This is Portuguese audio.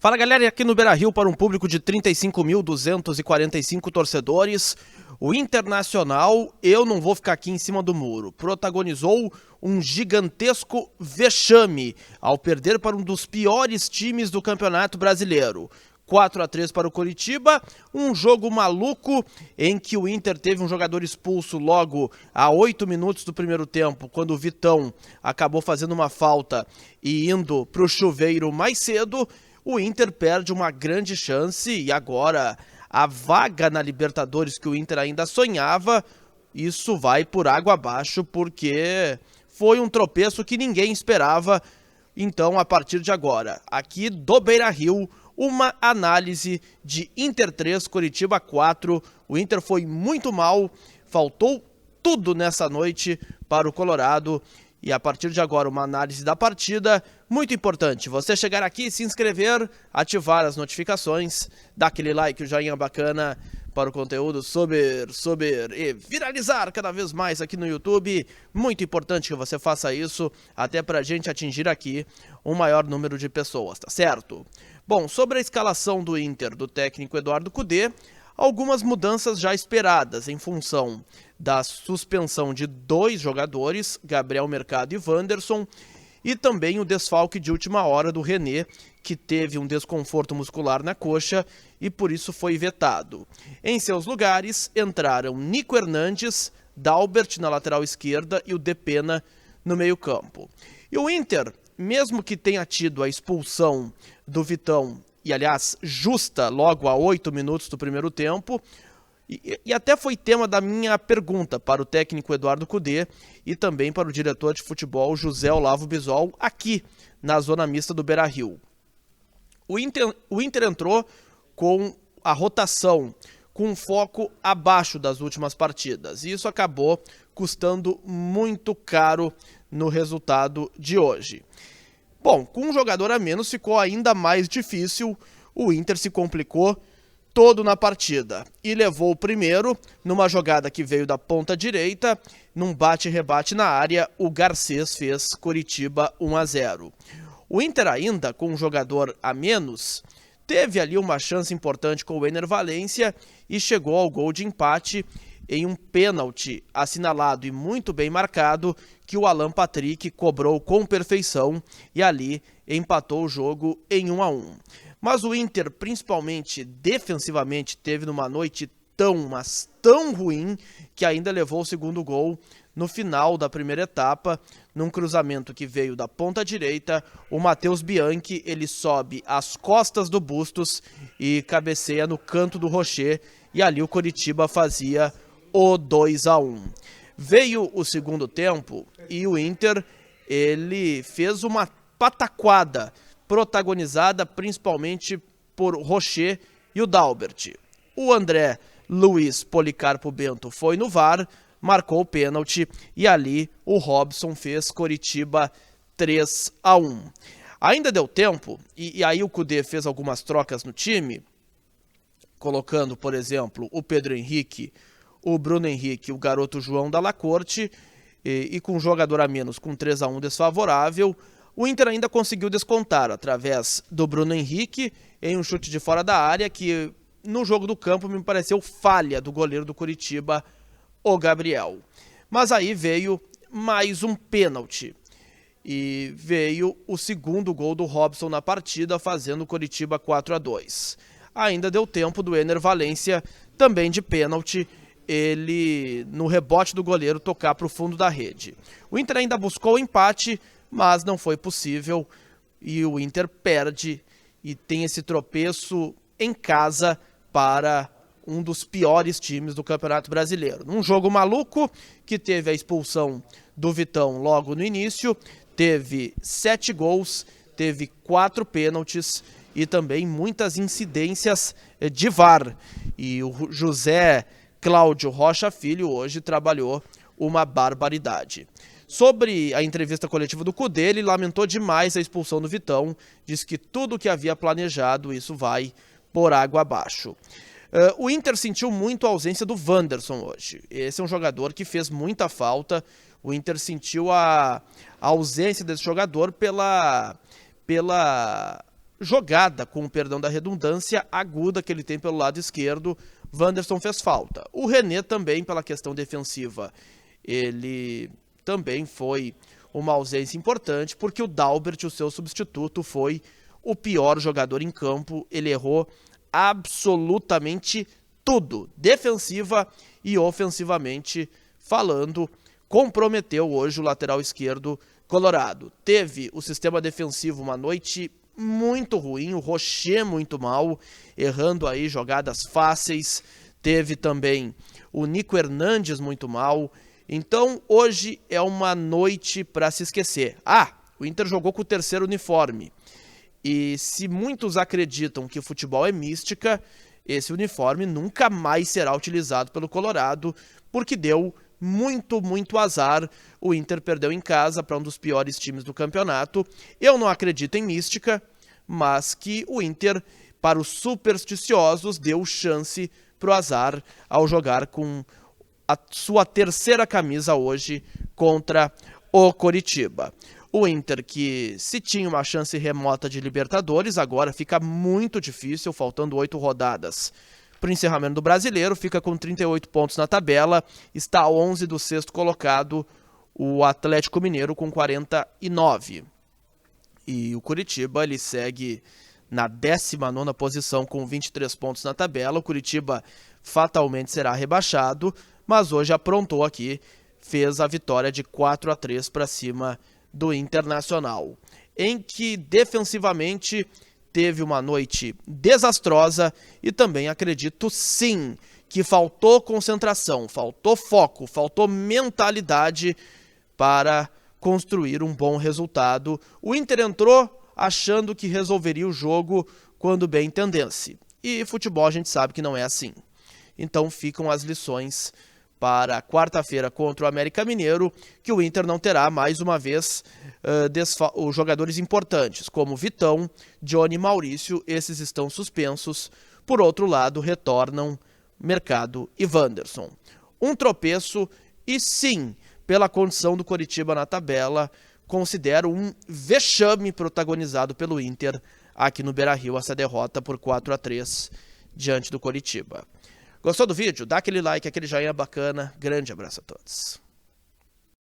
Fala galera, e aqui no Beira-Rio para um público de 35.245 torcedores, o Internacional, eu não vou ficar aqui em cima do muro, protagonizou um gigantesco vexame ao perder para um dos piores times do Campeonato Brasileiro. 4-3 para o Coritiba, um jogo maluco em que o Inter teve um jogador expulso logo a 8 minutos do primeiro tempo, quando o Vitão acabou fazendo uma falta e indo para o chuveiro mais cedo. O Inter perde uma grande chance e agora a vaga na Libertadores que o Inter ainda sonhava, isso vai por água abaixo porque foi um tropeço que ninguém esperava. Então, a partir de agora, aqui do Beira-Rio, uma análise de Inter 3, Coritiba 4. O Inter foi muito mal, faltou tudo nessa noite para o Colorado. E a partir de agora, uma análise da partida. Muito importante, você chegar aqui, se inscrever, ativar as notificações, dar aquele like, o joinha bacana para o conteúdo subir e viralizar cada vez mais aqui no YouTube. Muito importante que você faça isso, até para a gente atingir aqui um maior número de pessoas, tá certo? Bom, sobre a escalação do Inter, do técnico Eduardo Cudê, algumas mudanças já esperadas em função da suspensão de 2 jogadores, Gabriel Mercado e Wanderson, e também o desfalque de última hora do René, que teve um desconforto muscular na coxa e por isso foi vetado. Em seus lugares entraram Nico Hernandes, Dalbert na lateral esquerda e o Depena no meio-campo. E o Inter, mesmo que tenha tido a expulsão do Vitão, e aliás, justa logo a 8 minutos do primeiro tempo, e até foi tema da minha pergunta para o técnico Eduardo Cudê e também para o diretor de futebol José Olavo Bisol, aqui na zona mista do Beira-Rio. O Inter entrou com a rotação, com um foco abaixo das últimas partidas, e isso acabou custando muito caro no resultado de hoje. Bom, com um jogador a menos ficou ainda mais difícil, o Inter se complicou todo na partida e levou o primeiro numa jogada que veio da ponta direita, num bate-rebate na área, o Garcês fez Coritiba 1-0. O Inter ainda, com um jogador a menos, teve ali uma chance importante com o Ener Valencia e chegou ao gol de empate em um pênalti assinalado e muito bem marcado que o Alan Patrick cobrou com perfeição e ali empatou o jogo em 1-1. Mas o Inter, principalmente defensivamente, teve numa noite mas tão ruim que ainda levou o segundo gol no final da primeira etapa, num cruzamento que veio da ponta direita. O Matheus Bianchi, ele sobe às costas do Bustos e cabeceia no canto do Rocher, e ali o Coritiba fazia o 2-1. Veio o segundo tempo e o Inter, ele fez uma pataquada, protagonizada principalmente por Rocher e o Dalbert. O André Luiz Policarpo Bento foi no VAR, marcou o pênalti e ali o Robson fez Coritiba 3-1. Ainda deu tempo, e aí o Cudê fez algumas trocas no time, colocando, por exemplo, o Pedro Henrique, o Bruno Henrique, o garoto João Dalla Corte, e com um jogador a menos, com 3-1 desfavorável. O Inter ainda conseguiu descontar através do Bruno Henrique em um chute de fora da área que no jogo do campo me pareceu falha do goleiro do Coritiba, o Gabriel. Mas aí veio mais um pênalti e veio o segundo gol do Robson na partida, fazendo o Coritiba 4-2. Ainda deu tempo do Ener Valencia, também de pênalti, ele no rebote do goleiro tocar para o fundo da rede. O Inter ainda buscou o empate, mas não foi possível e o Inter perde e tem esse tropeço em casa para um dos piores times do Campeonato Brasileiro. Num jogo maluco que teve a expulsão do Vitão logo no início, teve 7 gols, teve 4 pênaltis e também muitas incidências de VAR. E o José Cláudio Rocha Filho hoje trabalhou uma barbaridade. Sobre a entrevista coletiva do Cudê, ele lamentou demais a expulsão do Vitão, disse que tudo o que havia planejado, isso vai por água abaixo. O Inter sentiu muito a ausência do Wanderson hoje. Esse é um jogador que fez muita falta. O Inter sentiu a ausência desse jogador pela jogada, com o perdão da redundância, aguda que ele tem pelo lado esquerdo. Wanderson fez falta. O René também, pela questão defensiva, ele também foi uma ausência importante, porque o Dalbert, o seu substituto, foi o pior jogador em campo. Ele errou absolutamente tudo, defensiva e ofensivamente falando. Comprometeu hoje o lateral esquerdo colorado. Teve o sistema defensivo uma noite muito ruim, o Rocher muito mal, errando aí jogadas fáceis. Teve também o Nico Hernandes muito mal. Então hoje é uma noite para se esquecer. O Inter jogou com o terceiro uniforme. E se muitos acreditam que futebol é mística, esse uniforme nunca mais será utilizado pelo Colorado, porque deu muito azar. O Inter perdeu em casa para um dos piores times do campeonato. Eu não acredito em mística, mas que o Inter, para os supersticiosos, deu chance para o azar ao jogar com a sua terceira camisa hoje contra o Coritiba. O Inter, que se tinha uma chance remota de Libertadores, agora fica muito difícil, faltando 8 rodadas para o encerramento do Brasileiro, fica com 38 pontos na tabela, está a 11 do sexto colocado, o Atlético Mineiro com 49. E o Coritiba, ele segue na 19ª posição com 23 pontos na tabela. O Coritiba fatalmente será rebaixado, mas hoje aprontou aqui, fez a vitória de 4-3 para cima do Internacional, em que defensivamente teve uma noite desastrosa e também acredito sim que faltou concentração, faltou foco, faltou mentalidade para construir um bom resultado. O Inter entrou achando que resolveria o jogo quando bem entendesse. E futebol a gente sabe que não é assim. Então ficam as lições para quarta-feira contra o América Mineiro, que o Inter não terá mais uma vez os jogadores importantes, como Vitão, Johnny e Maurício. Esses estão suspensos. Por outro lado, retornam Mercado e Wanderson. Um tropeço e sim, pela condição do Coritiba na tabela, considero um vexame protagonizado pelo Inter aqui no Beira-Rio, essa derrota por 4-3 diante do Coritiba. Gostou do vídeo? Dá aquele like, aquele joinha bacana. Grande abraço a todos.